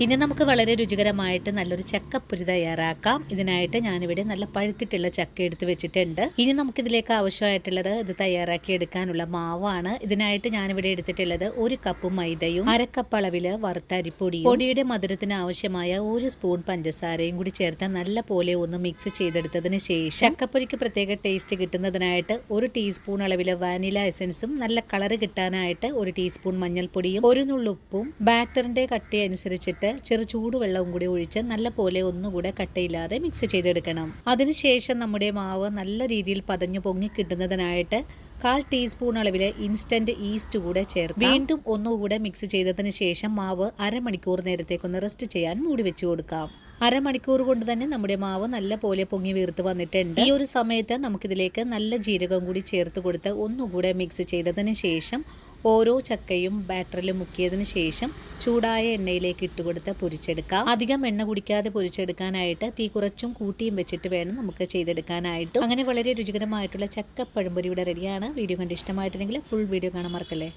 ഇനി നമുക്ക് വളരെ രുചികരമായിട്ട് നല്ലൊരു ചക്കപ്പൊരി തയ്യാറാക്കാം. ഇതിനായിട്ട് ഞാനിവിടെ നല്ല പഴുത്തിട്ടുള്ള ചക്ക എടുത്ത് വെച്ചിട്ടുണ്ട്. ഇനി നമുക്കിതിലേക്ക് ആവശ്യമായിട്ടുള്ളത് ഇത് തയ്യാറാക്കി എടുക്കാനുള്ള മാവാണ്. ഇതിനായിട്ട് ഞാനിവിടെ എടുത്തിട്ടുള്ളത് 1 കപ്പ് മൈദയും 1/2 കപ്പ് അളവിൽ വറുത്ത അരിപ്പൊടിയും പൊടിയുടെ മധുരത്തിന് ആവശ്യമായ 1 സ്പൂൺ പഞ്ചസാരയും കൂടി ചേർത്ത് നല്ല പോലെ ഒന്ന് മിക്സ് ചെയ്തെടുത്തതിന് ശേഷം ചക്കപ്പൊരിക്ക് പ്രത്യേക ടേസ്റ്റ് കിട്ടുന്നതിനായിട്ട് 1 ടീസ്പൂൺ അളവിൽ വാനില എസൻസും നല്ല കളർ കിട്ടാനായിട്ട് 1 ടീസ്പൂൺ മഞ്ഞൾപ്പൊടിയും 1 നുള്ളുപ്പും ബാറ്ററിന്റെ കട്ടി അനുസരിച്ചിട്ട് ചെറു ചൂടുവെള്ളവും കൂടി ഒഴിച്ച് നല്ല പോലെ ഒന്നുകൂടെ കട്ടയില്ലാതെ മിക്സ് ചെയ്തെടുക്കണം. അതിനുശേഷം നമ്മുടെ മാവ് നല്ല രീതിയിൽ പതഞ്ഞു പൊങ്ങി കിട്ടുന്നതിനായിട്ട് 1/4 ടീസ്പൂൺ അളവിൽ ഇൻസ്റ്റന്റ് ഈസ്റ്റ് കൂടെ ചേർത്ത് വീണ്ടും ഒന്നുകൂടെ മിക്സ് ചെയ്തതിന് ശേഷം മാവ് അരമണിക്കൂർ നേരത്തേക്കൊന്ന് റെസ്റ്റ് ചെയ്യാൻ മൂടി വെച്ച് കൊടുക്കാം. അരമണിക്കൂർ കൊണ്ട് തന്നെ നമ്മുടെ മാവ് നല്ല പോലെ പൊങ്ങി വീർത്ത് വന്നിട്ടുണ്ട്. ഈ ഒരു സമയത്ത് നമുക്കിതിലേക്ക് നല്ല ജീരകം കൂടി ചേർത്ത് കൊടുത്ത് ഒന്നുകൂടെ മിക്സ് ചെയ്തതിന് ശേഷം ഓരോ ചക്കയും ബാറ്ററിൽ മുക്കിയതിന് ശേഷം ചൂടായ എണ്ണയിലേക്ക് ഇട്ടുകൊടുത്ത് പൊരിച്ചെടുക്കാം. അധികം എണ്ണ കുടിക്കാതെ പൊരിച്ചെടുക്കാനായിട്ട് തീ കുറച്ചും കൂട്ടിയും വെച്ചിട്ട് വേണം നമുക്ക് ചെയ്തെടുക്കാനായിട്ടും. അങ്ങനെ വളരെ രുചികരമായിട്ടുള്ള ചക്ക പഴംപൊരി ഇവിടെ റെഡിയാണ്. വീഡിയോ കണ്ട് ഇഷ്ടമായിട്ടില്ലെങ്കിൽ ഫുൾ വീഡിയോ കാണാൻ മറക്കല്ലേ.